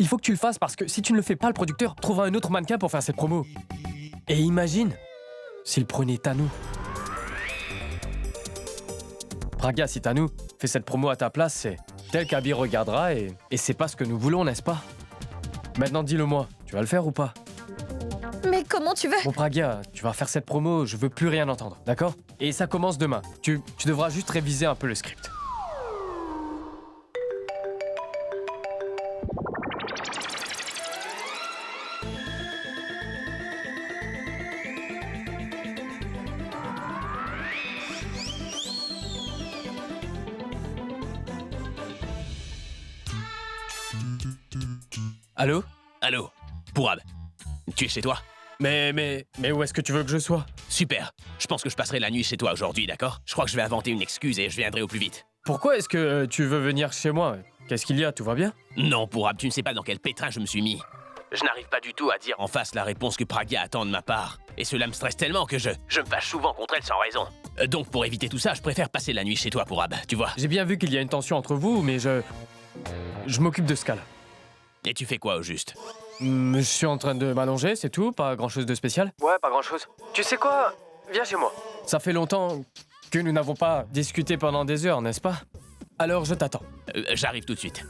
Il faut que tu le fasses parce que si tu ne le fais pas, le producteur trouvera un autre mannequin pour faire cette promo. Et imagine s'il prenait Tanu. Pragya, si Tanu fait cette promo à ta place, c'est tel qu'Abby regardera et c'est pas ce que nous voulons, n'est-ce pas? Maintenant, dis-le-moi, tu vas le faire ou pas? Mais comment tu veux? Bon, Pragya, tu vas faire cette promo, je veux plus rien entendre, d'accord? Et ça commence demain. Tu devras juste réviser un peu le script. Allô? Allô, Pourab, tu es chez toi? Mais où est-ce que tu veux que je sois? Super, je pense que je passerai la nuit chez toi aujourd'hui, d'accord? Je crois que je vais inventer une excuse et je viendrai au plus vite. Pourquoi est-ce que tu veux venir chez moi? Qu'est-ce qu'il y a? Tout va bien? Non, Pourab, tu ne sais pas dans quel pétrin je me suis mis. Je n'arrive pas du tout à dire en face la réponse que Pragya attend de ma part. Et cela me stresse tellement que je me fâche souvent contre elle sans raison. Donc pour éviter tout ça, je préfère passer la nuit chez toi, Pourab, tu vois. J'ai bien vu qu'il y a une tension entre vous, mais je m'occupe de ce cas-là. Et tu fais quoi au juste? Je suis en train de m'allonger, c'est tout? Pas grand-chose de spécial? Ouais, pas grand-chose. Tu sais quoi? Viens chez moi. Ça fait longtemps que nous n'avons pas discuté pendant des heures, n'est-ce pas? Alors je t'attends. J'arrive tout de suite.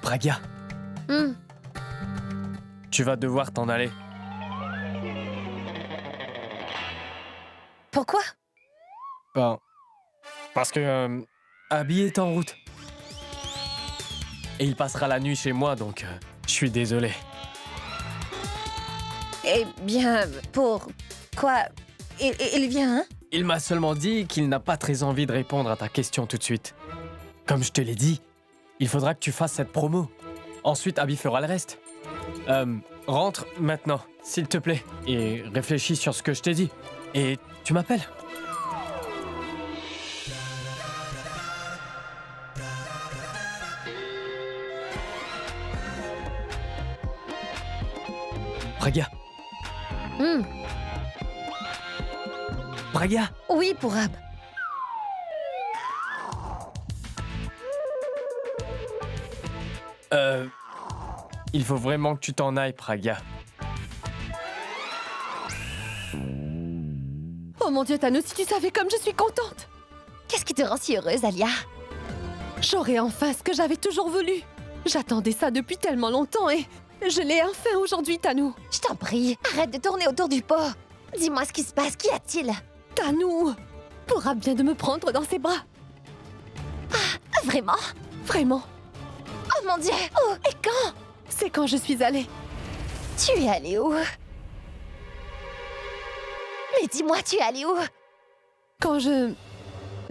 Pragya. Tu vas devoir t'en aller. Pourquoi? Ben, parce que Abby est en route. Et il passera la nuit chez moi, donc je suis désolé. Eh bien, pourquoi? Il vient, hein? Il m'a seulement dit qu'il n'a pas très envie de répondre à ta question tout de suite. Comme je te l'ai dit, il faudra que tu fasses cette promo. Ensuite, Abby fera le reste. Rentre maintenant, s'il te plaît, et réfléchis sur ce que je t'ai dit. Et tu m'appelles. Pragya. Pragya. Oui, Pourab. Il faut vraiment que tu t'en ailles, Pragya. Oh mon Dieu, Tanu, si tu savais comme je suis contente! Qu'est-ce qui te rend si heureuse, Alia? J'aurai enfin ce que j'avais toujours voulu. J'attendais ça depuis tellement longtemps et je l'ai enfin aujourd'hui, Tanu. Je t'en prie, arrête de tourner autour du pot. Dis-moi ce qui se passe, qu'y a-t-il? Tanu! Pourra bien de me prendre dans ses bras. Ah, vraiment? Vraiment. Oh mon Dieu! Oh, et quand? C'est quand je suis allée. Tu es allée où? Mais dis-moi, tu es allée où? Quand je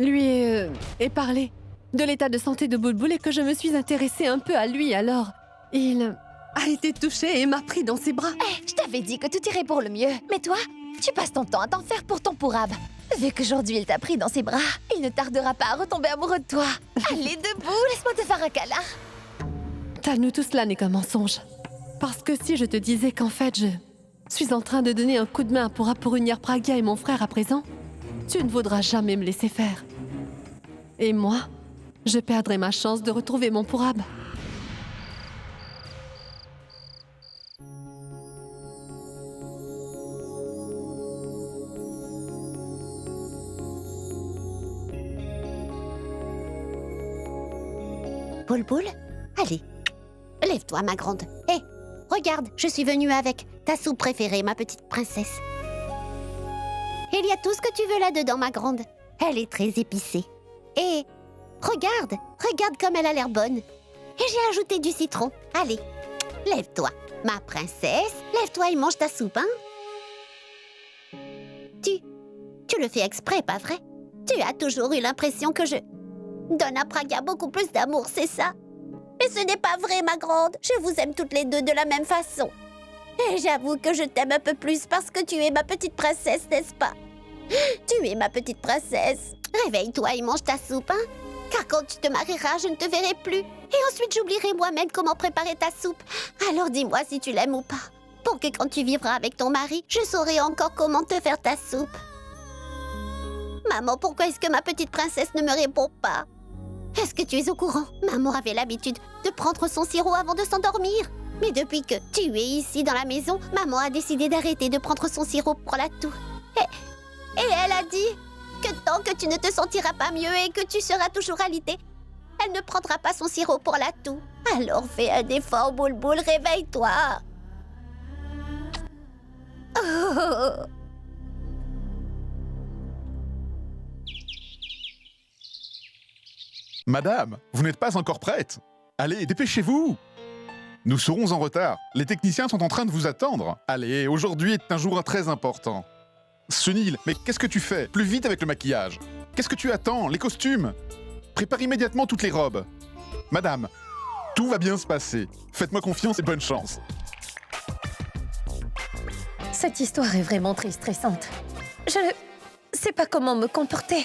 lui ai parlé de l'état de santé de Boulboul et que je me suis intéressée un peu à lui, alors il a été touché et m'a pris dans ses bras. Je t'avais dit que tout irait pour le mieux. Mais toi, tu passes ton temps à t'en faire pour ton Pourab. Vu qu'aujourd'hui il t'a pris dans ses bras, il ne tardera pas à retomber amoureux de toi. Allez, debout, laisse-moi te faire un câlin. Tanu, tout cela n'est qu'un mensonge. Parce que si je te disais qu'en fait je suis en train de donner un coup de main à Pourab pour unir Pragya et mon frère à présent, tu ne voudras jamais me laisser faire. Et moi, je perdrai ma chance de retrouver mon Pourab. Boulboul, allez, lève-toi, ma grande. Hé, regarde, je suis venue avec ta soupe préférée, ma petite princesse. Il y a tout ce que tu veux là-dedans, ma grande. Elle est très épicée. Et regarde comme elle a l'air bonne. Et j'ai ajouté du citron. Allez, lève-toi, ma princesse. Lève-toi et mange ta soupe, hein. Tu le fais exprès, pas vrai? Tu as toujours eu l'impression que je donne à Pragya beaucoup plus d'amour, c'est ça? Mais ce n'est pas vrai, ma grande. Je vous aime toutes les deux de la même façon. Et j'avoue que je t'aime un peu plus parce que tu es ma petite princesse, n'est-ce pas? Tu es ma petite princesse. Réveille-toi et mange ta soupe, hein? Car quand tu te marieras, je ne te verrai plus. Et ensuite, j'oublierai moi-même comment préparer ta soupe. Alors dis-moi si tu l'aimes ou pas. Pour que quand tu vivras avec ton mari, je saurai encore comment te faire ta soupe. Maman, pourquoi est-ce que ma petite princesse ne me répond pas? Est-ce que tu es au courant? Maman avait l'habitude de prendre son sirop avant de s'endormir. Mais depuis que tu es ici dans la maison, maman a décidé d'arrêter de prendre son sirop pour la toux. Et elle a dit que tant que tu ne te sentiras pas mieux et que tu seras toujours alitée, elle ne prendra pas son sirop pour la toux. Alors fais un effort, Boule-Boule, réveille-toi. Oh. Madame, vous n'êtes pas encore prête. Allez, dépêchez-vous. Nous serons en retard. Les techniciens sont en train de vous attendre. Allez, aujourd'hui est un jour très important. Sunil, mais qu'est-ce que tu fais? Plus vite avec le maquillage. Qu'est-ce que tu attends? Les costumes? Prépare immédiatement toutes les robes. Madame, tout va bien se passer. Faites-moi confiance et bonne chance. Cette histoire est vraiment très stressante. Je ne sais pas comment me comporter.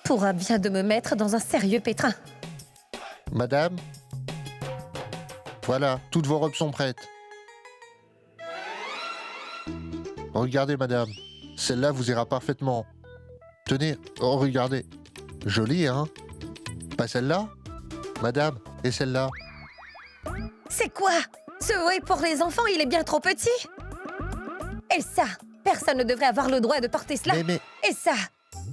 Pourra bien de me mettre dans un sérieux pétrin. Madame? Voilà, toutes vos robes sont prêtes. Regardez, madame. Celle-là vous ira parfaitement. Tenez, oh, regardez. Jolie, hein? Pas celle-là? Madame, et celle-là? C'est quoi? Ce haut est pour les enfants, il est bien trop petit. Et ça, personne ne devrait avoir le droit de porter cela. Mais... Et ça,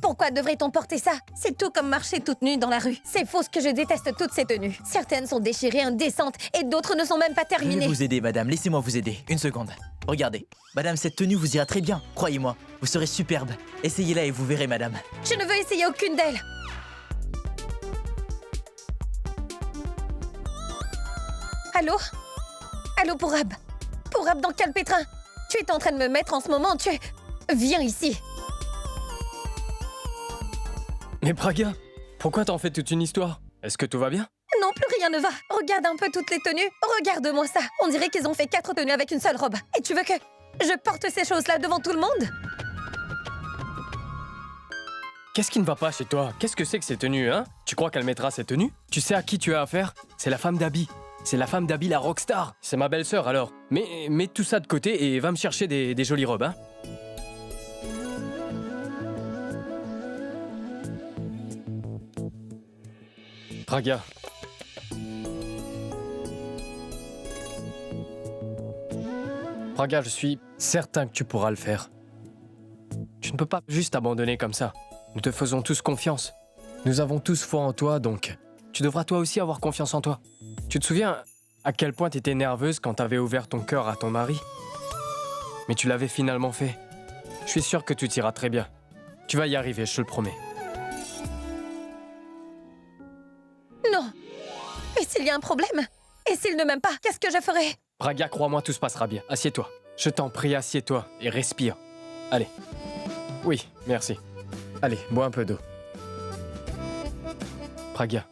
pourquoi devrait-on porter ça? C'est tout comme marcher toute nue dans la rue. C'est faux que je déteste toutes ces tenues. Certaines sont déchirées, indécentes, et d'autres ne sont même pas Je vais terminées. vous aider, madame. Laissez-moi vous aider. Une seconde. Regardez. Madame, cette tenue vous ira très bien. Croyez-moi. Vous serez superbe. Essayez-la et vous verrez, madame. Je ne veux essayer aucune d'elles. Allô? Allô, Pourab? Pourab, dans quel pétrin? Tu es en train de me mettre en ce moment, Viens ici. Mais Praga, pourquoi t'en fais toute une histoire? Est-ce que tout va bien? Non, plus rien ne va. Regarde un peu toutes les tenues. Regarde-moi ça. On dirait qu'ils ont fait 4 tenues avec une seule robe. Et tu veux que je porte ces choses-là devant tout le monde? Qu'est-ce qui ne va pas chez toi? Qu'est-ce que c'est que ces tenues, hein? Tu crois qu'elle mettra ces tenues? Tu sais à qui tu as affaire? C'est la femme d'Abby. C'est la femme d'Abby, la rockstar. C'est ma belle-sœur, alors. Mais mets tout ça de côté et va me chercher des jolies robes, hein? Praga. Praga, je suis certain que tu pourras le faire. Tu ne peux pas juste abandonner comme ça. Nous te faisons tous confiance. Nous avons tous foi en toi, donc tu devras toi aussi avoir confiance en toi. Tu te souviens à quel point tu étais nerveuse quand tu avais ouvert ton cœur à ton mari? Mais tu l'avais finalement fait. Je suis sûr que tu t'iras très bien. Tu vas y arriver, je te le promets. Non. Et s'il y a un problème? Et s'il ne m'aime pas, qu'est-ce que je ferai? Praga, crois-moi, tout se passera bien. Assieds-toi. Je t'en prie, assieds-toi et respire. Allez. Oui, merci. Allez, bois un peu d'eau. Praga,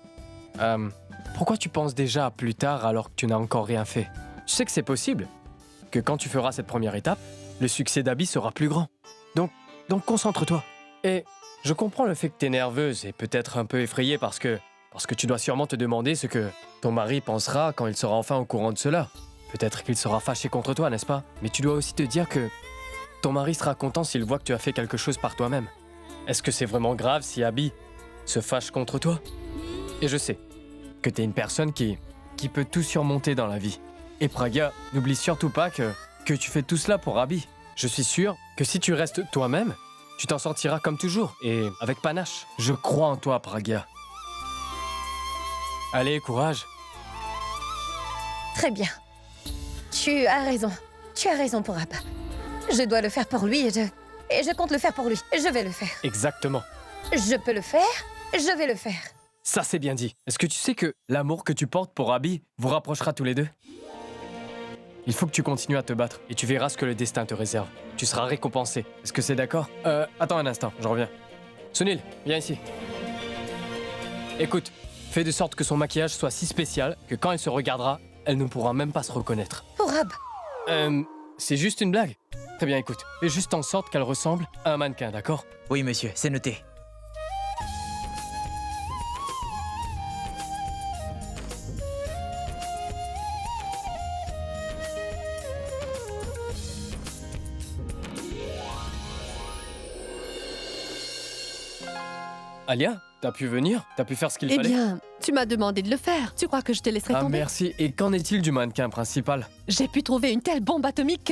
pourquoi tu penses déjà à plus tard alors que tu n'as encore rien fait? Tu sais que c'est possible. Que quand tu feras cette première étape, le succès d'Abby sera plus grand. Donc concentre-toi. Et je comprends le fait que t'es nerveuse et peut-être un peu effrayée parce que tu dois sûrement te demander ce que ton mari pensera quand il sera enfin au courant de cela. Peut-être qu'il sera fâché contre toi, n'est-ce pas? Mais tu dois aussi te dire que ton mari sera content s'il voit que tu as fait quelque chose par toi-même. Est-ce que c'est vraiment grave si Abby se fâche contre toi? Et je sais que t'es une personne qui peut tout surmonter dans la vie. Et Praga, n'oublie surtout pas que tu fais tout cela pour Abby. Je suis sûr que si tu restes toi-même, tu t'en sortiras comme toujours, et avec panache. Je crois en toi, Praga. Allez, courage. Très bien. Tu as raison. Tu as raison, Pourab. Je dois le faire pour lui et je compte le faire pour lui. Je vais le faire. Exactement. Je peux le faire. Je vais le faire. Ça, c'est bien dit. Est-ce que tu sais que l'amour que tu portes pour Abby vous rapprochera tous les deux? Il faut que tu continues à te battre et tu verras ce que le destin te réserve. Tu seras récompensé. Est-ce que c'est d'accord? Attends un instant, je reviens. Sunil, viens ici. Écoute, fais de sorte que son maquillage soit si spécial que quand elle se regardera, elle ne pourra même pas se reconnaître. Pourab. C'est juste une blague. Très bien, écoute. Fais juste en sorte qu'elle ressemble à un mannequin, d'accord? Oui, monsieur, c'est noté. Alia, t'as pu venir? T'as pu faire ce qu'il Eh fallait? bien, tu m'as demandé de le faire. Tu crois que je te laisserai Ah tomber? merci, et qu'en est-il du mannequin principal? J'ai pu trouver une telle bombe atomique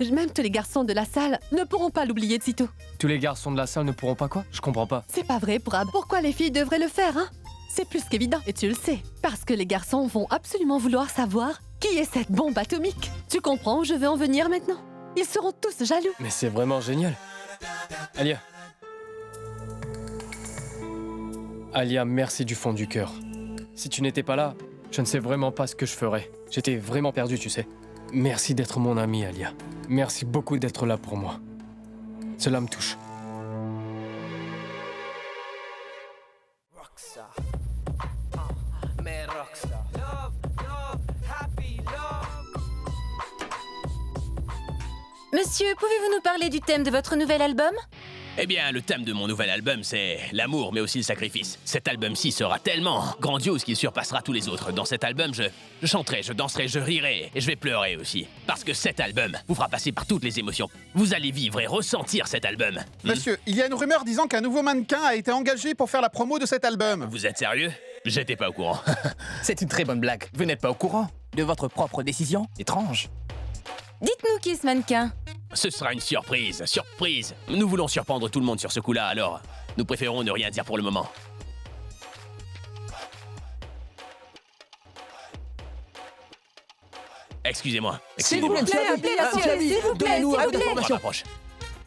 que même tous les garçons de la salle ne pourront pas l'oublier de sitôt. Tous les garçons de la salle ne pourront pas quoi? Je comprends pas. C'est pas vrai, Prab. Pourquoi les filles devraient le faire, hein? C'est plus qu'évident, et tu le sais. Parce que les garçons vont absolument vouloir savoir qui est cette bombe atomique. Tu comprends où je veux en venir maintenant? Ils seront tous jaloux. Mais c'est vraiment génial. Alia. Alia, merci du fond du cœur. Si tu n'étais pas là, je ne sais vraiment pas ce que je ferais. J'étais vraiment perdu, tu sais. Merci d'être mon amie, Alia. Merci beaucoup d'être là pour moi. Cela me touche. Monsieur, pouvez-vous nous parler du thème de votre nouvel album? Eh bien, le thème de mon nouvel album, c'est l'amour, mais aussi le sacrifice. Cet album-ci sera tellement grandiose qu'il surpassera tous les autres. Dans cet album, je chanterai, je danserai, je rirai, et je vais pleurer aussi. Parce que cet album vous fera passer par toutes les émotions. Vous allez vivre et ressentir cet album. Monsieur, il y a une rumeur disant qu'un nouveau mannequin a été engagé pour faire la promo de cet album. Vous êtes sérieux? J'étais pas au courant. C'est une très bonne blague. Vous n'êtes pas au courant de votre propre décision? Étrange. Dites-nous qui est ce mannequin. Ce sera une surprise, surprise. Nous voulons surprendre tout le monde sur ce coup-là, alors nous préférons ne rien dire pour le moment. Excusez-moi. S'il vous plaît, appelez la série, s'il vous plaît, Donnez-nous un peu s'il vous plaît. On se rapproche.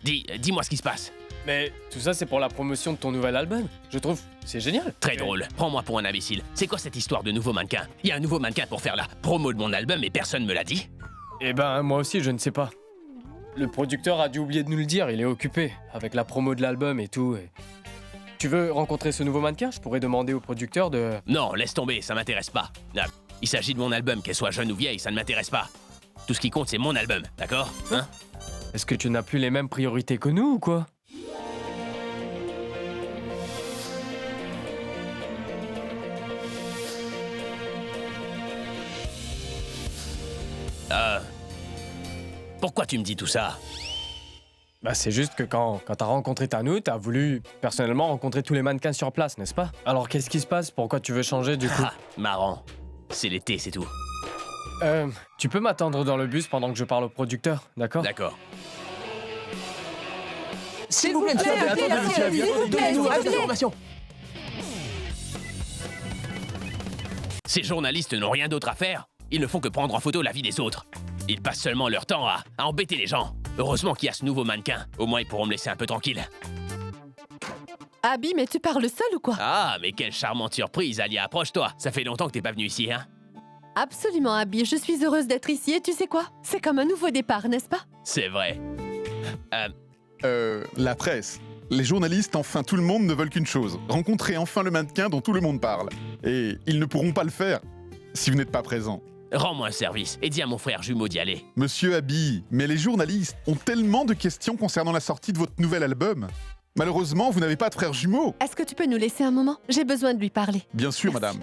Dis-moi ce qui se passe. Mais tout ça, c'est pour la promotion de ton nouvel album. Je trouve, c'est génial. Très drôle. Prends-moi pour un imbécile. C'est quoi cette histoire de nouveau mannequin? Il y a un nouveau mannequin pour faire la promo de mon album et personne me l'a dit? Eh ben, moi aussi, je ne sais pas. Le producteur a dû oublier de nous le dire, il est occupé avec la promo de l'album et tout. Tu veux rencontrer ce nouveau mannequin? Je pourrais demander au producteur de... Non, laisse tomber, ça m'intéresse pas. Ah, il s'agit de mon album, qu'elle soit jeune ou vieille, ça ne m'intéresse pas. Tout ce qui compte, c'est mon album, d'accord? Hein? Est-ce que tu n'as plus les mêmes priorités que nous ou quoi? Pourquoi tu me dis tout ça? Bah c'est juste que quand t'as rencontré Tanu, t'as voulu personnellement rencontrer tous les mannequins sur place, n'est-ce pas? Alors qu'est-ce qui se passe? Pourquoi tu veux changer du coup? Ah, marrant. C'est l'été, c'est tout. Tu peux m'attendre dans le bus pendant que je parle au producteur, d'accord? D'accord. S'il vous plaît, monsieur, appelez la attendez, série, monsieur, s'il vous plaît, donnez-nous s'il un vous peu plaît. d'informations. Ces journalistes n'ont rien d'autre à faire. Ils ne font que prendre en photo la vie des autres. Ils passent seulement leur temps à embêter les gens. Heureusement qu'il y a ce nouveau mannequin. Au moins, ils pourront me laisser un peu tranquille. Abby, mais tu parles seul ou quoi? Ah, mais quelle charmante surprise, Alia. Approche-toi. Ça fait longtemps que t'es pas venue ici, hein? Absolument, Abby. Je suis heureuse d'être ici et tu sais quoi? C'est comme un nouveau départ, n'est-ce pas? C'est vrai. La presse. Les journalistes, enfin tout le monde ne veulent qu'une chose. Rencontrer enfin le mannequin dont tout le monde parle. Et ils ne pourront pas le faire si vous n'êtes pas présent. Rends-moi un service et dis à mon frère jumeau d'y aller. Monsieur Abby, mais les journalistes ont tellement de questions concernant la sortie de votre nouvel album. Malheureusement, vous n'avez pas de frère jumeau. Est-ce que tu peux nous laisser un moment? J'ai besoin de lui parler. Bien sûr, Merci. madame.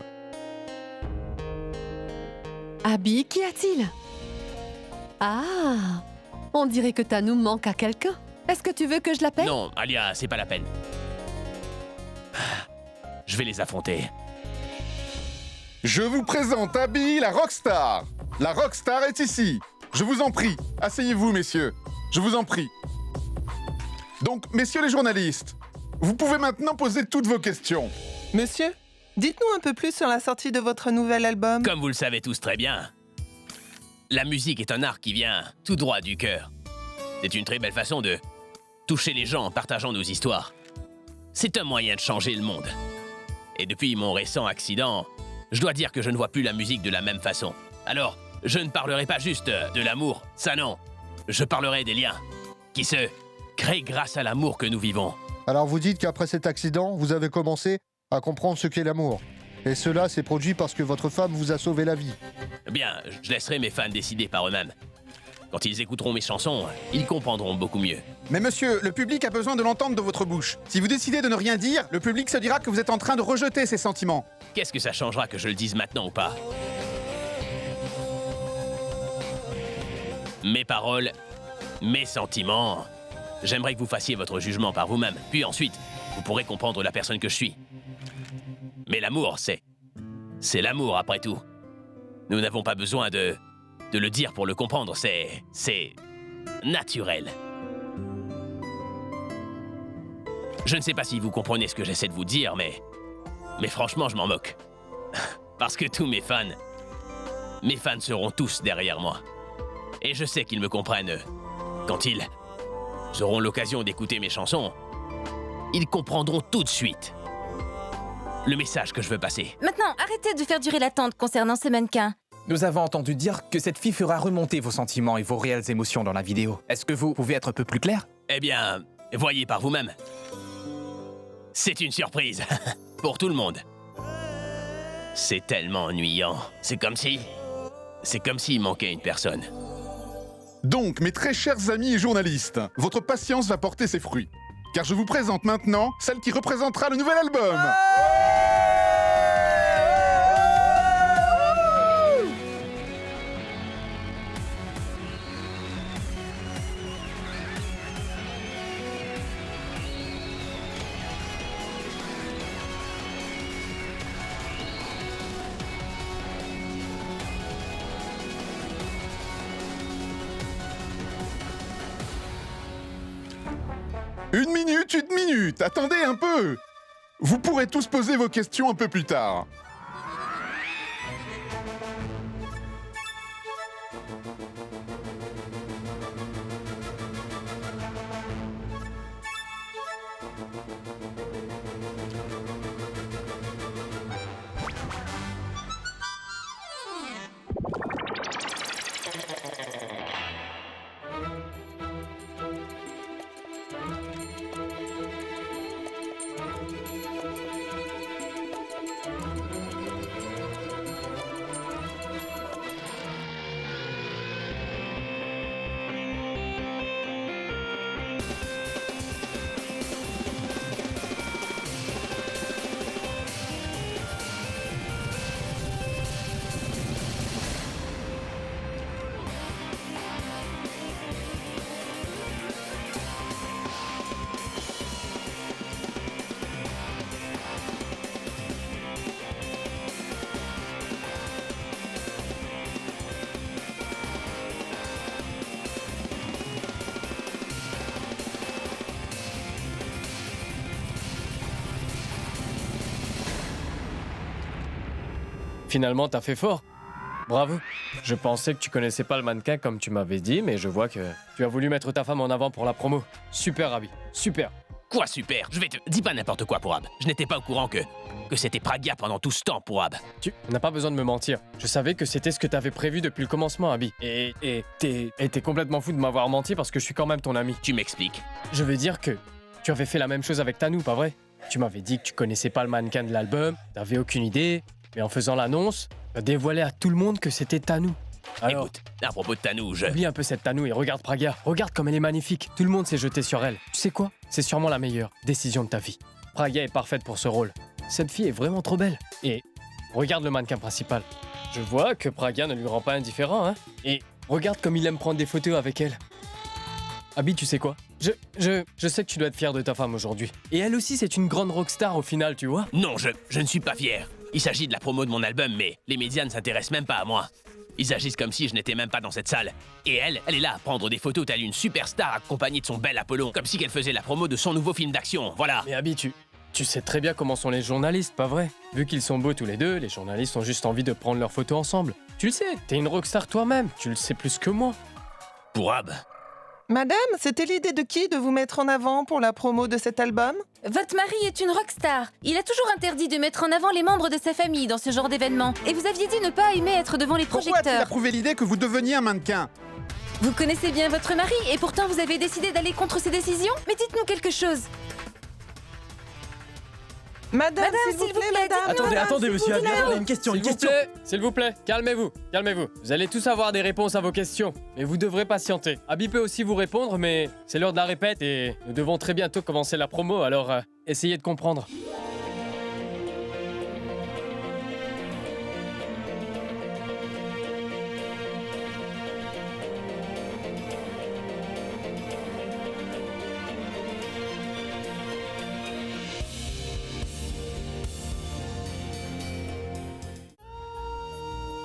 Abby, qu'y a-t-il? Ah, on dirait que Tanu manque à quelqu'un. Est-ce que tu veux que je l'appelle? Non, Alia, c'est pas la peine. Je vais les affronter. Je vous présente Abby, la rockstar. La rockstar est ici. Je vous en prie, asseyez-vous, messieurs. Je vous en prie. Donc, messieurs les journalistes, vous pouvez maintenant poser toutes vos questions. Monsieur, dites-nous un peu plus sur la sortie de votre nouvel album. Comme vous le savez tous très bien, la musique est un art qui vient tout droit du cœur. C'est une très belle façon de toucher les gens en partageant nos histoires. C'est un moyen de changer le monde. Et depuis mon récent accident, je dois dire que je ne vois plus la musique de la même façon. Alors, je ne parlerai pas juste de l'amour, ça non. Je parlerai des liens qui se créent grâce à l'amour que nous vivons. Alors vous dites qu'après cet accident, vous avez commencé à comprendre ce qu'est l'amour. Et cela s'est produit parce que votre femme vous a sauvé la vie. Bien, je laisserai mes fans décider par eux-mêmes. Quand ils écouteront mes chansons, ils comprendront beaucoup mieux. Mais monsieur, le public a besoin de l'entendre de votre bouche. Si vous décidez de ne rien dire, le public se dira que vous êtes en train de rejeter ses sentiments. Qu'est-ce que ça changera que je le dise maintenant ou pas? Mes paroles, mes sentiments. J'aimerais que vous fassiez votre jugement par vous-même. Puis ensuite, vous pourrez comprendre la personne que je suis. Mais l'amour, c'est l'amour après tout. Nous n'avons pas besoin de le dire pour le comprendre, c'est naturel. Je ne sais pas si vous comprenez ce que j'essaie de vous dire, mais franchement, je m'en moque. Parce que tous mes fans seront tous derrière moi. Et je sais qu'ils me comprennent. Quand ils auront l'occasion d'écouter mes chansons, ils comprendront tout de suite le message que je veux passer. Maintenant, arrêtez de faire durer l'attente concernant ces mannequins. Nous avons entendu dire que cette fille fera remonter vos sentiments et vos réelles émotions dans la vidéo. Est-ce que vous pouvez être un peu plus clair? Eh bien, voyez par vous-même. C'est une surprise pour tout le monde. C'est tellement ennuyant. C'est comme s'il manquait une personne. Donc, mes très chers amis et journalistes, votre patience va porter ses fruits. Car je vous présente maintenant celle qui représentera le nouvel album. Une minute, attendez un peu. Vous pourrez tous poser vos questions un peu plus tard. Finalement, t'as fait fort. Bravo. Je pensais que tu connaissais pas le mannequin comme tu m'avais dit, mais je vois que tu as voulu mettre ta femme en avant pour la promo. Super, Abby. Super. Quoi super? Dis pas n'importe quoi, Pourab. Je n'étais pas au courant que c'était Pragia pendant tout ce temps, Pourab. Tu n'as pas besoin de me mentir. Je savais que c'était ce que t'avais prévu depuis le commencement, Abby. Et t'es complètement fou de m'avoir menti parce que je suis quand même ton ami. Tu m'expliques? Je veux dire que tu avais fait la même chose avec Tanou, pas vrai? Tu m'avais dit que tu connaissais pas le mannequin de l'album, t'avais aucune idée, mais en faisant l'annonce, tu as dévoilé à tout le monde que c'était Tanou. Alors, écoute, à propos de Tanou, oublie un peu cette Tanou et regarde Pragia. Regarde comme elle est magnifique. Tout le monde s'est jeté sur elle. Tu sais quoi? C'est sûrement la meilleure décision de ta vie. Pragia est parfaite pour ce rôle. Cette fille est vraiment trop belle. Et regarde le mannequin principal. Je vois que Pragia ne lui rend pas indifférent, hein? Et regarde comme il aime prendre des photos avec elle. Abby, tu sais quoi? Je sais que tu dois être fier de ta femme aujourd'hui. Et elle aussi, c'est une grande rockstar au final, tu vois? Non, je ne suis pas fier. Il s'agit de la promo de mon album, mais les médias ne s'intéressent même pas à moi. Ils agissent comme si je n'étais même pas dans cette salle. Et elle est là à prendre des photos telle une superstar accompagnée de son bel Apollon, comme si qu'elle faisait la promo de son nouveau film d'action, voilà. Mais Abby, tu sais très bien comment sont les journalistes, pas vrai? Vu qu'ils sont beaux tous les deux, les journalistes ont juste envie de prendre leurs photos ensemble. Tu le sais, t'es une rockstar toi-même, tu le sais plus que moi. Pourab. Madame, c'était l'idée de qui de vous mettre en avant pour la promo de cet album? Votre mari est une rockstar. Il a toujours interdit de mettre en avant les membres de sa famille dans ce genre d'événement. Et vous aviez dit ne pas aimer être devant les Pourquoi a-t-il projecteurs. approuvé l'idée que vous deveniez un mannequin? Vous connaissez bien votre mari et pourtant vous avez décidé d'aller contre ses décisions? Mais dites-nous quelque chose. Madame, s'il vous plaît, madame. Attendez, monsieur Abby, attendez, une question. S'il vous plaît, calmez-vous. Vous allez tous avoir des réponses à vos questions, mais vous devrez patienter. Abby peut aussi vous répondre, mais c'est l'heure de la répète et nous devons très bientôt commencer la promo, alors essayez de comprendre.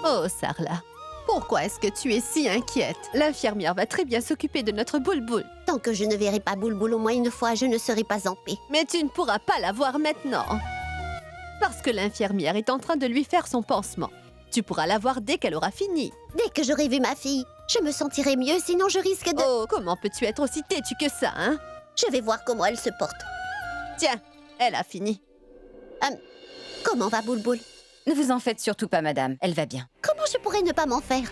Oh, Sarla, pourquoi est-ce que tu es si inquiète? L'infirmière va très bien s'occuper de notre boule-boule. Tant que je ne verrai pas Boule-Boule au moins une fois, je ne serai pas en paix. Mais tu ne pourras pas la voir maintenant. Parce que l'infirmière est en train de lui faire son pansement. Tu pourras la voir dès qu'elle aura fini. Dès que j'aurai vu ma fille, je me sentirai mieux, sinon je risque de... Oh, comment peux-tu être aussi têtu que ça, hein? Je vais voir comment elle se porte. Tiens, elle a fini. Comment va Boule-Boule? Ne vous en faites surtout pas, madame. Elle va bien. Comment je pourrais ne pas m'en faire?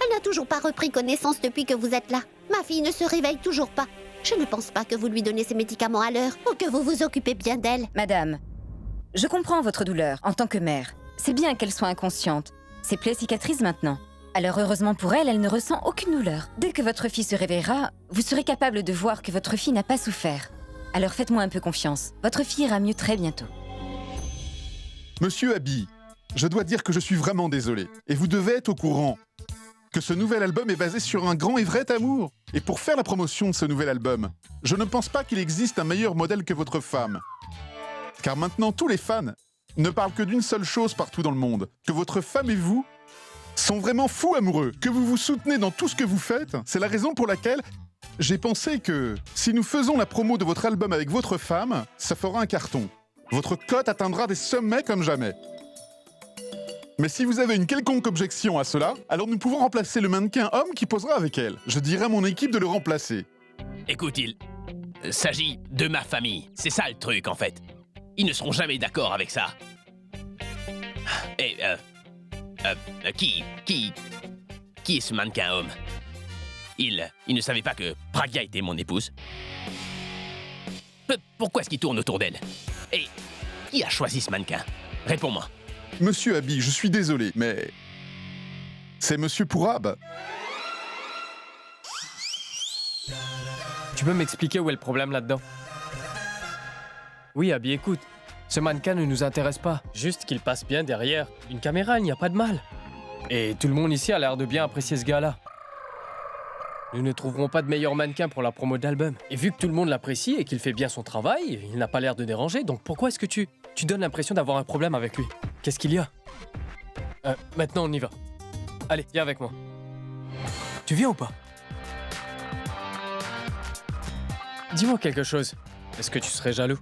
Elle n'a toujours pas repris connaissance depuis que vous êtes là. Ma fille ne se réveille toujours pas. Je ne pense pas que vous lui donnez ses médicaments à l'heure ou que vous vous occupez bien d'elle. Madame, je comprends votre douleur en tant que mère. C'est bien qu'elle soit inconsciente. Ses plaies cicatrisent maintenant. Alors heureusement pour elle, elle ne ressent aucune douleur. Dès que votre fille se réveillera, vous serez capable de voir que votre fille n'a pas souffert. Alors faites-moi un peu confiance. Votre fille ira mieux très bientôt. Monsieur Abby, je dois dire que je suis vraiment désolé. Et vous devez être au courant que ce nouvel album est basé sur un grand et vrai amour. Et pour faire la promotion de ce nouvel album, je ne pense pas qu'il existe un meilleur modèle que votre femme. Car maintenant, tous les fans ne parlent que d'une seule chose partout dans le monde, que votre femme et vous sont vraiment fous amoureux, que vous vous soutenez dans tout ce que vous faites. C'est la raison pour laquelle j'ai pensé que si nous faisons la promo de votre album avec votre femme, ça fera un carton. Votre cote atteindra des sommets comme jamais. Mais si vous avez une quelconque objection à cela, alors nous pouvons remplacer le mannequin homme qui posera avec elle. Je dirai à mon équipe de le remplacer. Écoute, il s'agit de ma famille. C'est ça le truc, en fait. Ils ne seront jamais d'accord avec ça. Et, qui est ce mannequin homme? Il ne savait pas que Pragya était mon épouse. Pourquoi est-ce qu'il tourne autour d'elle? Et qui a choisi ce mannequin? Réponds-moi. Monsieur Abby, je suis désolé, mais... c'est Monsieur Pourab. Tu peux m'expliquer où est le problème là-dedans? Oui, Abby, écoute. Ce mannequin ne nous intéresse pas. Juste qu'il passe bien derrière une caméra, il n'y a pas de mal. Et tout le monde ici a l'air de bien apprécier ce gars-là. Nous ne trouverons pas de meilleur mannequin pour la promo d'album. Et vu que tout le monde l'apprécie et qu'il fait bien son travail, il n'a pas l'air de déranger, donc pourquoi est-ce que tu donnes l'impression d'avoir un problème avec lui? Qu'est-ce qu'il y a? Maintenant, on y va. Allez, viens avec moi. Tu viens ou pas? Dis-moi quelque chose. Est-ce que tu serais jaloux?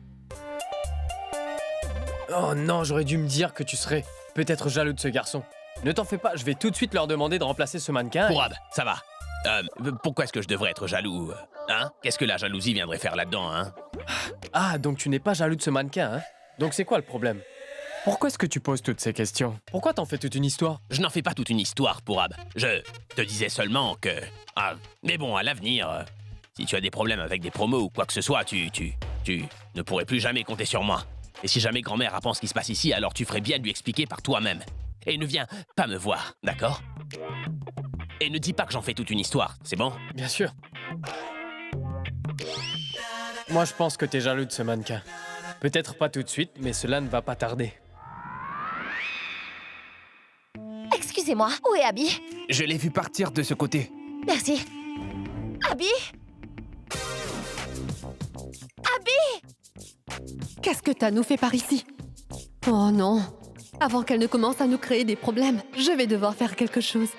Oh non, j'aurais dû me dire que tu serais peut-être jaloux de ce garçon. Ne t'en fais pas, je vais tout de suite leur demander de remplacer ce mannequin. Pourab, ça va. Pourquoi est-ce que je devrais être jaloux? Hein? Qu'est-ce que la jalousie viendrait faire là-dedans, hein? Ah, donc tu n'es pas jaloux de ce mannequin, hein? Donc c'est quoi le problème? Pourquoi est-ce que tu poses toutes ces questions? Pourquoi t'en fais toute une histoire? Je n'en fais pas toute une histoire, Pourab. Je te disais seulement que... Ah, mais bon, à l'avenir, si tu as des problèmes avec des promos ou quoi que ce soit, tu ne pourrais plus jamais compter sur moi. Et si jamais grand-mère apprend ce qui se passe ici, alors tu ferais bien de lui expliquer par toi-même. Et ne viens pas me voir, d'accord? Et ne dis pas que j'en fais toute une histoire, c'est bon? Bien sûr. Moi, je pense que t'es jaloux de ce mannequin. Peut-être pas tout de suite, mais cela ne va pas tarder. Excusez-moi, où est Abby? Je l'ai vu partir de ce côté. Merci. Abby? Abby? Qu'est-ce que Tanou fait par ici? Oh non. Avant qu'elle ne commence à nous créer des problèmes, je vais devoir faire quelque chose.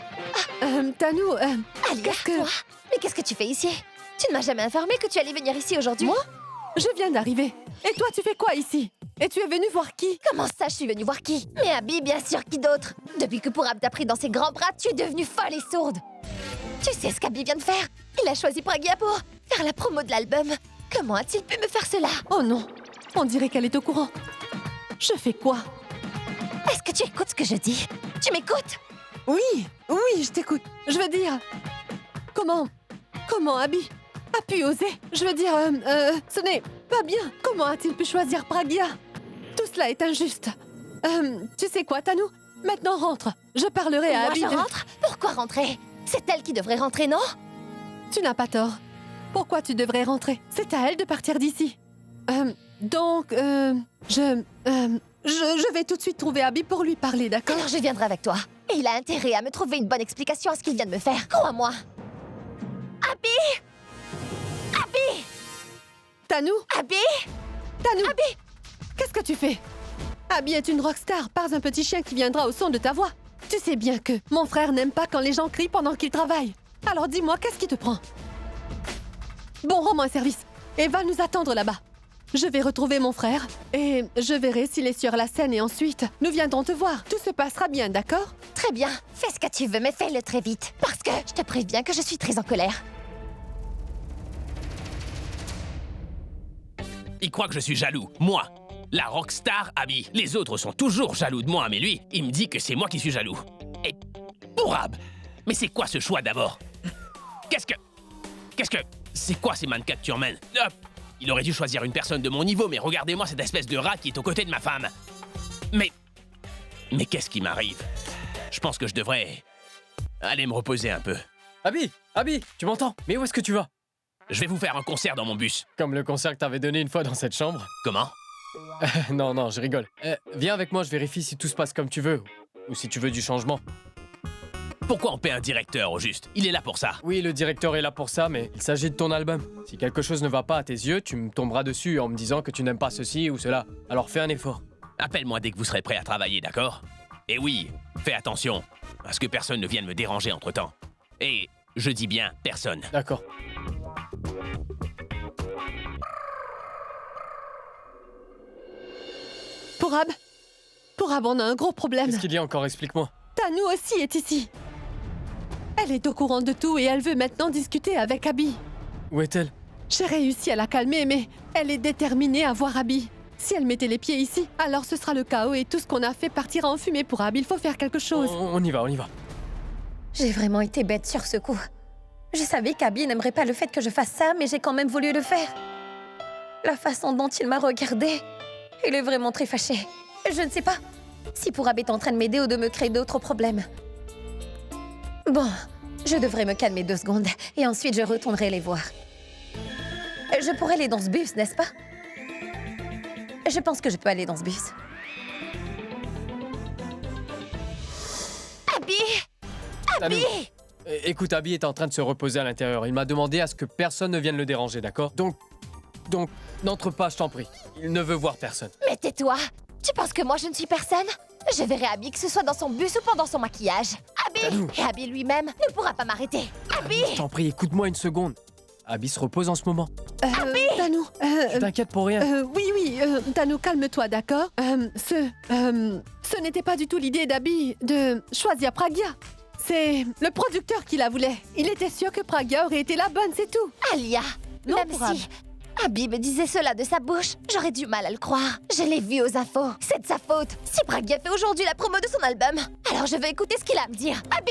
Tanou, Alia, toi? Mais qu'est-ce que tu fais ici? Tu ne m'as jamais informé que tu allais venir ici aujourd'hui? Moi? Je viens d'arriver. Et toi, tu fais quoi ici? Et tu es venu voir qui? Comment ça, je suis venue voir qui? Mais Abby, bien sûr, qui d'autre? Depuis que Pourab t'a pris dans ses grands bras, tu es devenue folle et sourde. Tu sais ce qu'Abby vient de faire? Il a choisi Pragya pour faire la promo de l'album. Comment a-t-il pu me faire cela? Oh non, on dirait qu'elle est au courant. Je fais quoi? Est-ce que tu écoutes ce que je dis? Tu m'écoutes? Oui, je t'écoute. Je veux dire... Comment Abby a pu oser? Je veux dire, ce n'est pas bien. Comment a-t-il pu choisir Pragya? Tout cela est injuste. Tu sais quoi, Tanou? Maintenant rentre. Je parlerai à Moi, Abby je de... rentre? Pourquoi rentrer? C'est elle qui devrait rentrer, non? Tu n'as pas tort. Pourquoi tu devrais rentrer? C'est à elle de partir d'ici. Je vais tout de suite trouver Abby pour lui parler, d'accord? Alors je viendrai avec toi. Et il a intérêt à me trouver une bonne explication à ce qu'il vient de me faire. Crois-moi. Abby! Abby! Tanou? Abby! Tanou! Abby! Qu'est-ce que tu fais? Abby est une rockstar, pas un petit chien qui viendra au son de ta voix. Tu sais bien que mon frère n'aime pas quand les gens crient pendant qu'il travaille. Alors dis-moi, qu'est-ce qui te prend? Bon, rends-moi un service et va nous attendre là-bas. Je vais retrouver mon frère et je verrai s'il est sur la scène et ensuite, nous viendrons te voir. Tout se passera bien, d'accord? Très bien, fais ce que tu veux, mais fais-le très vite. Parce que je te préviens que je suis très en colère. Il croit que je suis jaloux, moi. La rockstar Abby. Les autres sont toujours jaloux de moi, mais lui, il me dit que c'est moi qui suis jaloux. Et Pourab, mais c'est quoi ce choix d'abord? Qu'est-ce que... C'est quoi ces mannequins que tu emmènes? Il aurait dû choisir une personne de mon niveau, mais regardez-moi cette espèce de rat qui est aux côtés de ma femme. Mais qu'est-ce qui m'arrive? Je pense que je devrais aller me reposer un peu. Abby, tu m'entends? Mais où est-ce que tu vas? Je vais vous faire un concert dans mon bus. Comme le concert que t'avais donné une fois dans cette chambre. Comment? Non, je rigole. Viens avec moi, je vérifie si tout se passe comme tu veux. Ou si tu veux du changement. Pourquoi on paie un directeur, au juste? Il est là pour ça. Oui, le directeur est là pour ça, mais il s'agit de ton album. Si quelque chose ne va pas à tes yeux, tu me tomberas dessus en me disant que tu n'aimes pas ceci ou cela. Alors fais un effort. Appelle-moi dès que vous serez prêt à travailler, d'accord? Et oui, fais attention, à ce que personne ne vienne me déranger entre-temps. Et je dis bien personne. D'accord. Pourab, on a un gros problème. Qu'est-ce qu'il y a encore? Explique-moi. Tanou aussi est ici. Elle est au courant de tout et elle veut maintenant discuter avec Abby. Où est-elle? J'ai réussi à la calmer, mais elle est déterminée à voir Abby. Si elle mettait les pieds ici, alors ce sera le chaos et tout ce qu'on a fait partira en fumée pour Abby. Il faut faire quelque chose. On y va. J'ai vraiment été bête sur ce coup. Je savais qu'Abby n'aimerait pas le fait que je fasse ça, mais j'ai quand même voulu le faire. La façon dont il m'a regardée, il est vraiment très fâché. Je ne sais pas si Pourab est en train de m'aider ou de me créer d'autres problèmes. Bon, je devrais me calmer 2 secondes et ensuite je retournerai les voir. Je pourrais aller dans ce bus, n'est-ce pas? Je pense que je peux aller dans ce bus. Abby! Tanou. Écoute, Abby est en train de se reposer à l'intérieur. Il m'a demandé à ce que personne ne vienne le déranger, d'accord? Donc, n'entre pas, je t'en prie. Il ne veut voir personne. Mais tais-toi! Tu penses que moi je ne suis personne? Je verrai Abby que ce soit dans son bus ou pendant son maquillage. Abby! Tanou. Et Abby lui-même ne pourra pas m'arrêter. Abby! Je t'en prie, écoute-moi une seconde. Abby se repose en ce moment. Tanou, Tu t'inquiètes pour rien. oui, Tanou, calme-toi, d'accord? Ce n'était pas du tout l'idée d'Abby de choisir Pragya. C'est le producteur qui la voulait. Il était sûr que Pragya aurait été la bonne, c'est tout. Alia! Non, Même Pourab. si Abby me disait cela de sa bouche, j'aurais du mal à le croire. Je l'ai vu aux infos. C'est de sa faute. Si Pragya fait aujourd'hui la promo de son album, alors je veux écouter ce qu'il a à me dire. Abby!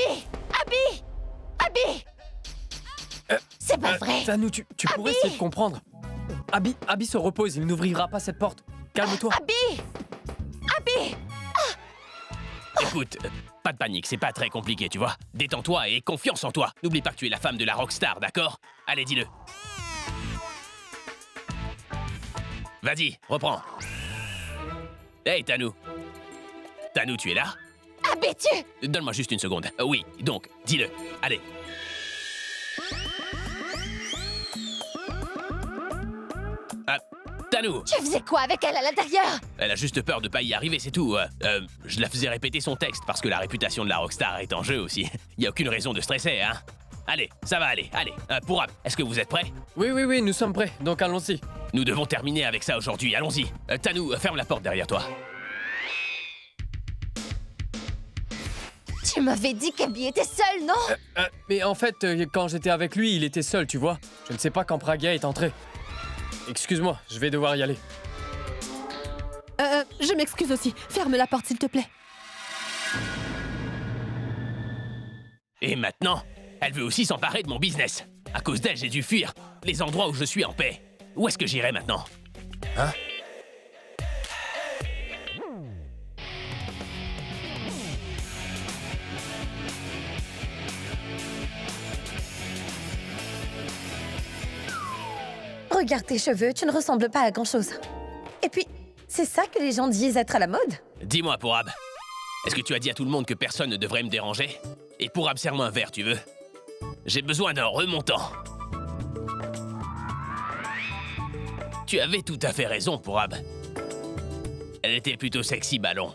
C'est pas vrai. Tanou, tu pourrais essayer de comprendre. Abby se repose, il n'ouvrira pas cette porte. Calme-toi. Abby! Écoute, pas de panique, c'est pas très compliqué, tu vois. Détends-toi et aie confiance en toi. N'oublie pas que tu es la femme de la rockstar, d'accord? Allez, dis-le. Vas-y, reprends. Hey, Tanou. Tanou, tu es là? Abby, tu... Donne-moi juste une seconde. Oui, donc, dis-le. Allez. Tanou! Tu faisais quoi avec elle à l'intérieur? Elle a juste peur de pas y arriver, c'est tout. Je la faisais répéter son texte parce que la réputation de la rockstar est en jeu aussi. Y a aucune raison de stresser, hein? Allez, ça va aller, allez. Pourab, est-ce que vous êtes prêts? Oui, nous sommes prêts, donc allons-y. Nous devons terminer avec ça aujourd'hui, allons-y. Tanou, ferme la porte derrière toi. Tu m'avais dit qu'Abby était seule, non? Mais en fait, quand j'étais avec lui, il était seul, tu vois. Je ne sais pas quand Pragya est entré. Excuse-moi, je vais devoir y aller. Je m'excuse aussi. Ferme la porte, s'il te plaît. Et maintenant, elle veut aussi s'emparer de mon business. À cause d'elle, j'ai dû fuir les endroits où je suis en paix. Où est-ce que j'irai maintenant? Hein? Regarde tes cheveux, tu ne ressembles pas à grand-chose. Et puis, c'est ça que les gens disent être à la mode? Dis-moi, Pourab, est-ce que tu as dit à tout le monde que personne ne devrait me déranger? Et Pourab, serre-moi un verre, tu veux? J'ai besoin d'un remontant. Tu avais tout à fait raison, Pourab. Elle était plutôt sexy, Ballon.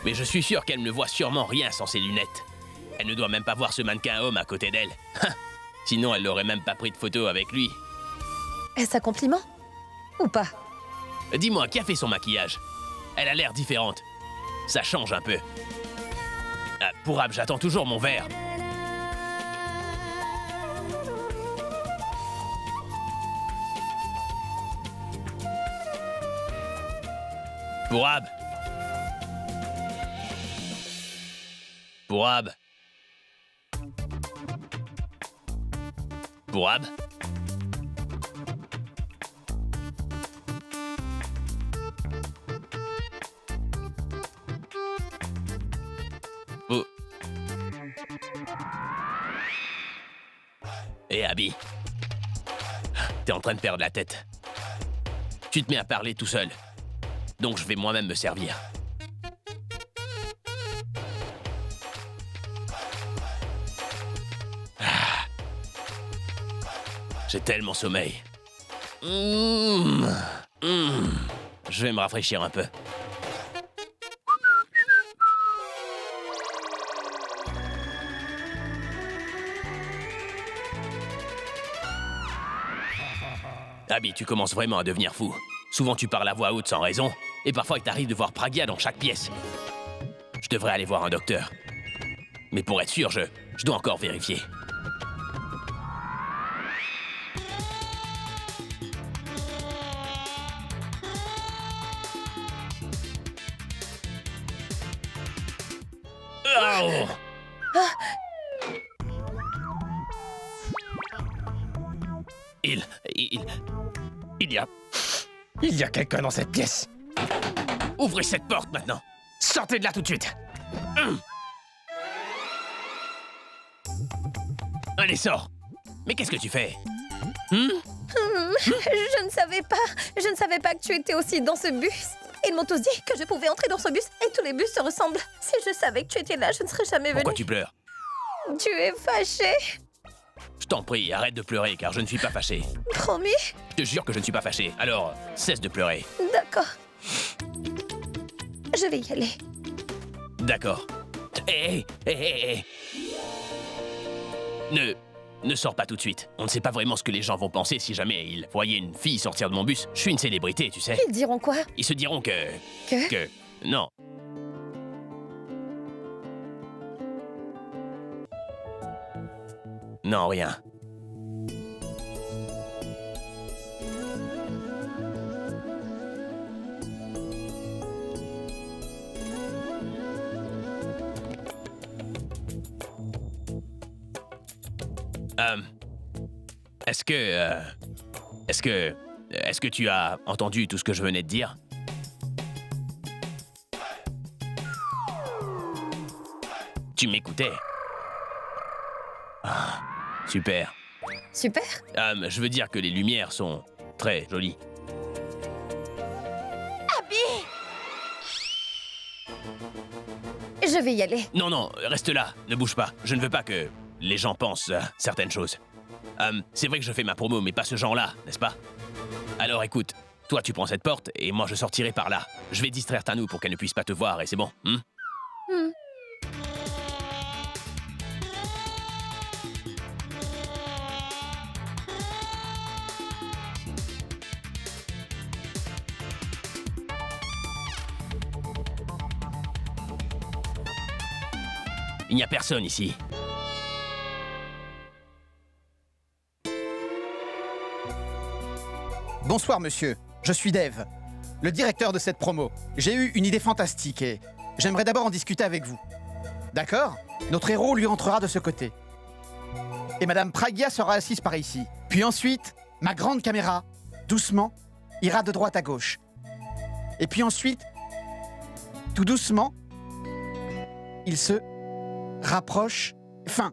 Mais je suis sûr qu'elle ne voit sûrement rien sans ses lunettes. Elle ne doit même pas voir ce mannequin homme à côté d'elle. Sinon, elle n'aurait même pas pris de photo avec lui. Est-ce un compliment? Ou pas? Dis-moi, qui a fait son maquillage? Elle a l'air différente. Ça change un peu. Pourab, j'attends toujours mon verre. Pourab. Pourab. Pourab. Et Abby, t'es en train de perdre la tête. Tu te mets à parler tout seul. Donc je vais moi-même me servir. J'ai tellement sommeil. Je vais me rafraîchir un peu. Abby, tu commences vraiment à devenir fou. Souvent tu parles à voix haute sans raison, et parfois il t'arrive de voir Pragya dans chaque pièce. Je devrais aller voir un docteur. Mais pour être sûr, je dois encore vérifier. Oh! Il y a quelqu'un dans cette pièce. Ouvrez cette porte maintenant. Sortez de là tout de suite. Allez, sors. Mais qu'est-ce que tu fais? Je ne savais pas que tu étais aussi dans ce bus. Ils m'ont tous dit que je pouvais entrer dans ce bus et tous les bus se ressemblent. Si je savais que tu étais là, je ne serais jamais venue. Pourquoi tu pleures? Tu es fâché. Je t'en prie, arrête de pleurer car je ne suis pas fâché. Promis? Je te jure que je ne suis pas fâché. Alors, cesse de pleurer. D'accord. Je vais y aller. D'accord. Hé. Ne sors pas tout de suite. On ne sait pas vraiment ce que les gens vont penser si jamais ils voyaient une fille sortir de mon bus. Je suis une célébrité, tu sais. Ils diront quoi? Ils se diront que... Que? Non. Non, rien. Est-ce que tu as entendu tout ce que je venais de dire? Tu m'écoutais? Ah, super. Super? Je veux dire que les lumières sont très jolies. Abby! Je vais y aller. Non, reste là, ne bouge pas. Je ne veux pas que les gens pensent certaines choses. C'est vrai que je fais ma promo, mais pas ce genre-là, n'est-ce pas? Alors écoute, toi tu prends cette porte et moi je sortirai par là. Je vais distraire Tanou pour qu'elle ne puisse pas te voir et c'est bon, Il n'y a personne ici. Bonsoir monsieur, je suis Dave, le directeur de cette promo. J'ai eu une idée fantastique et j'aimerais d'abord en discuter avec vous. D'accord? Notre héros lui entrera de ce côté. Et Madame Pragya sera assise par ici. Puis ensuite, ma grande caméra, doucement, ira de droite à gauche. Et puis ensuite, tout doucement, il se rapproche... Enfin,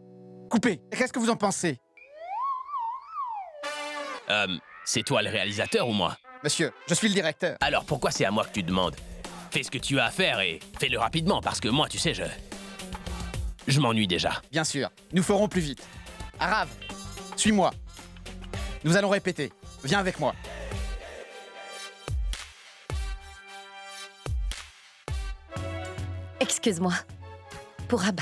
coupé. Qu'est-ce que vous en pensez? C'est toi le réalisateur ou moi? Monsieur, je suis le directeur. Alors pourquoi c'est à moi que tu demandes? Fais ce que tu as à faire et fais-le rapidement parce que moi, tu sais, je m'ennuie déjà. Bien sûr, nous ferons plus vite. Arav, suis-moi. Nous allons répéter. Viens avec moi. Excuse-moi. Pourab,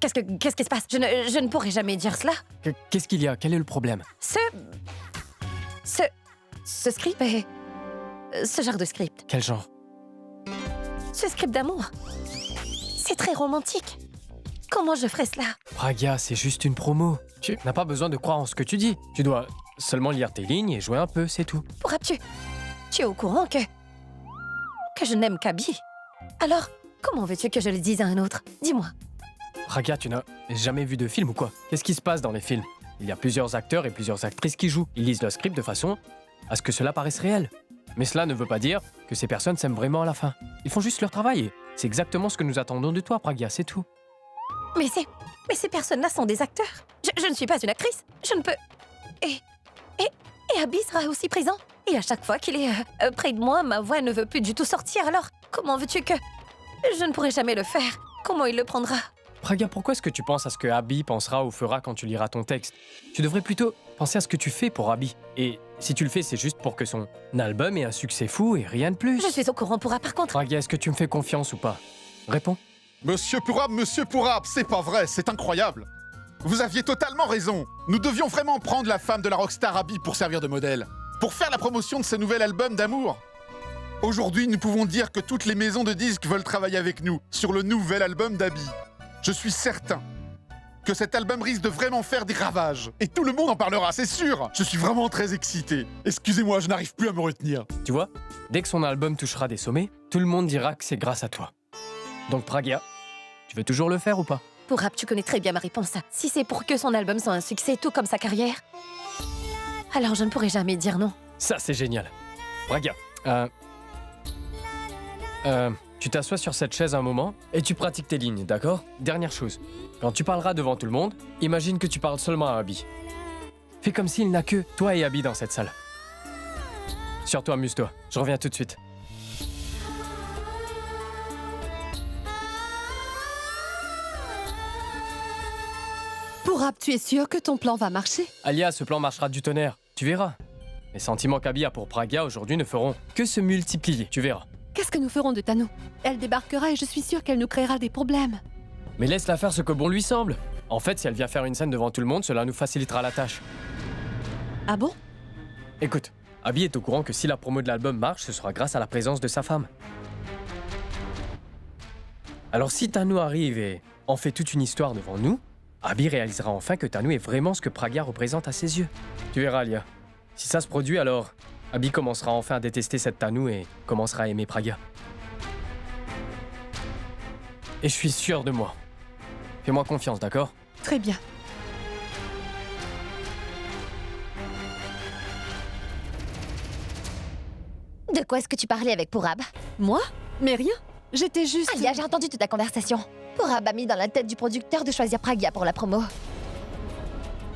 qu'est-ce qui se passe? Je ne pourrais jamais dire cela. Qu'est-ce qu'il y a? Quel est le problème? Ce script est... Ce genre de script. Quel genre? Ce script d'amour. C'est très romantique. Comment je ferais cela? Pragya, c'est juste une promo. Tu n'as pas besoin de croire en ce que tu dis. Tu dois seulement lire tes lignes et jouer un peu, c'est tout. Pourab, tu es au courant que je n'aime qu'Abby. Alors, comment veux-tu que je le dise à un autre? Dis-moi. Pragya, tu n'as jamais vu de film ou quoi? Qu'est-ce qui se passe dans les films? Il y a plusieurs acteurs et plusieurs actrices qui jouent. Ils lisent le script de façon à ce que cela paraisse réel. Mais cela ne veut pas dire que ces personnes s'aiment vraiment à la fin. Ils font juste leur travail et c'est exactement ce que nous attendons de toi, Pragya, c'est tout. Mais ces personnes-là sont des acteurs. Je ne suis pas une actrice. Je ne peux... Et Abby sera aussi présent. Et à chaque fois qu'il est près de moi, ma voix ne veut plus du tout sortir. Alors, comment veux-tu que... Je ne pourrai jamais le faire. Comment il le prendra? Pragya, pourquoi est-ce que tu penses à ce que Abby pensera ou fera quand tu liras ton texte? Tu devrais plutôt penser à ce que tu fais pour Abby. Et si tu le fais, c'est juste pour que son album ait un succès fou et rien de plus. Je suis au courant, Pourab, par contre. Pragya, est-ce que tu me fais confiance ou pas? Réponds. Monsieur Pourab, c'est pas vrai, c'est incroyable. Vous aviez totalement raison. Nous devions vraiment prendre la femme de la rockstar Abby pour servir de modèle. Pour faire la promotion de ce nouvel album d'amour. Aujourd'hui, nous pouvons dire que toutes les maisons de disques veulent travailler avec nous sur le nouvel album d'Abby. Je suis certain que cet album risque de vraiment faire des ravages. Et tout le monde en parlera, c'est sûr. Je suis vraiment très excité. Excusez-moi, je n'arrive plus à me retenir. Tu vois, dès que son album touchera des sommets, tout le monde dira que c'est grâce à toi. Donc Pragya, tu veux toujours le faire ou pas? Pourab, tu connais très bien ma réponse. Si c'est pour que son album soit un succès, tout comme sa carrière, alors je ne pourrai jamais dire non. Ça, c'est génial. Pragya, tu t'assois sur cette chaise un moment et tu pratiques tes lignes, d'accord? Dernière chose, quand tu parleras devant tout le monde, imagine que tu parles seulement à Abby. Fais comme s'il n'a que toi et Abby dans cette salle. Surtout amuse-toi, je reviens tout de suite. Pourab, tu es sûr que ton plan va marcher? Alia, ce plan marchera du tonnerre, tu verras. Les sentiments qu'Abby a pour Pragya aujourd'hui ne feront que se multiplier, tu verras. Qu'est-ce que nous ferons de Tanu? Elle débarquera et je suis sûre qu'elle nous créera des problèmes. Mais laisse-la faire ce que bon lui semble. En fait, si elle vient faire une scène devant tout le monde, cela nous facilitera la tâche. Ah bon? Écoute, Abby est au courant que si la promo de l'album marche, ce sera grâce à la présence de sa femme. Alors si Tanu arrive et en fait toute une histoire devant nous, Abby réalisera enfin que Tanu est vraiment ce que Pragya représente à ses yeux. Tu verras, Alia. Si ça se produit, alors Abby commencera enfin à détester cette Tanu et commencera à aimer Pragya. Et je suis sûr de moi. Fais-moi confiance, d'accord? Très bien. De quoi est-ce que tu parlais avec Pourab? Moi? Mais rien. J'étais juste... Alia, j'ai entendu toute la conversation. Pourab a mis dans la tête du producteur de choisir Pragya pour la promo.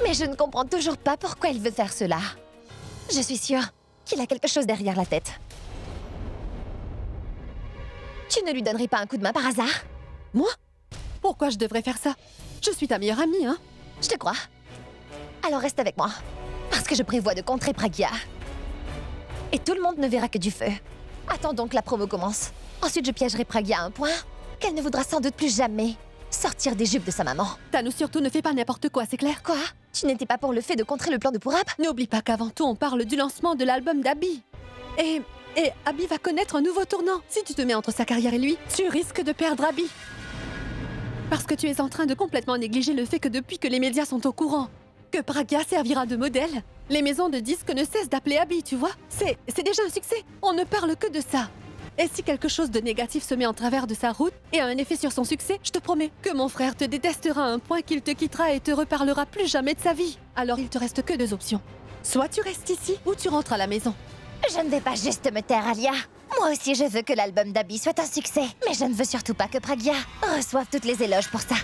Mais je ne comprends toujours pas pourquoi il veut faire cela. Je suis sûre qu'il a quelque chose derrière la tête. Tu ne lui donnerais pas un coup de main par hasard? Moi? Pourquoi je devrais faire ça? Je suis ta meilleure amie, hein? Je te crois. Alors reste avec moi. Parce que je prévois de contrer Pragya. Et tout le monde ne verra que du feu. Attendons que la promo commence. Ensuite, je piégerai Pragya à un point qu'elle ne voudra sans doute plus jamais sortir des jupes de sa maman. Tanu, surtout ne fais pas n'importe quoi, c'est clair? Quoi? Tu n'étais pas pour le fait de contrer le plan de Pourab? N'oublie pas qu'avant tout, on parle du lancement de l'album d'Abby. Et Abby va connaître un nouveau tournant. Si tu te mets entre sa carrière et lui, tu risques de perdre Abby. Parce que tu es en train de complètement négliger le fait que depuis que les médias sont au courant que Pragya servira de modèle, les maisons de disques ne cessent d'appeler Abby, tu vois? C'est déjà un succès. On ne parle que de ça. Et si quelque chose de négatif se met en travers de sa route et a un effet sur son succès, je te promets que mon frère te détestera à un point qu'il te quittera et te reparlera plus jamais de sa vie. Alors il te reste que deux options. Soit tu restes ici, ou tu rentres à la maison. Je ne vais pas juste me taire, Alia. Moi aussi, je veux que l'album d'Abby soit un succès. Mais je ne veux surtout pas que Pragya reçoive toutes les éloges pour ça.